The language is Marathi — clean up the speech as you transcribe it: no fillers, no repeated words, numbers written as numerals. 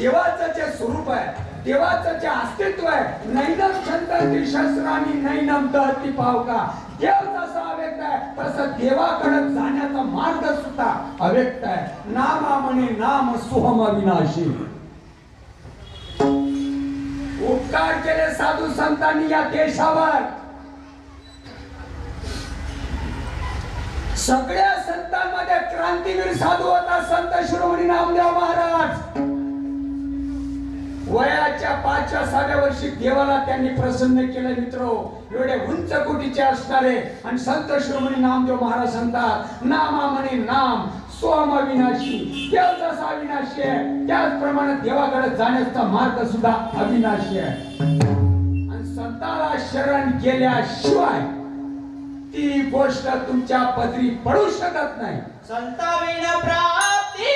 देवाचं जे स्वरूप आहे, देवाचं जे अस्तित्व आहे, नैनम छंदती शस्त्रांनी नैनम दहती पावका. देव जसा अव्यक्त आहे तसं देवाकडे जाण्याचा मार्ग सुद्धा अव्यक्त आहे. नामा म्हणे नाम सोहम अविनाशी. उपकार केले साधू संतांनी या देशावर. सगळ्या संतांमध्ये क्रांतीवीर साधू होता संत शिरोमणी नामदेव महाराज. वयाच्या 5व्या-6व्या वर्षी देवाला त्यांनी प्रसन्न केलं. मित्रो, एवढे उंच कोटीचे असणारे आणि संत शिरोमणी नामदेव महाराज सांगतात, नामा म्हणे नाम सोहम अविनाशी. देव जसा अविनाशी आहे त्याचप्रमाणे देवाकडे जाण्याचा मार्ग सुद्धा अविनाशी आहे. आणि संताला शरण गेल्याशिवाय ती गोष्ट तुमच्या पदरी पडू शकत नाही. संताविना प्राप्ती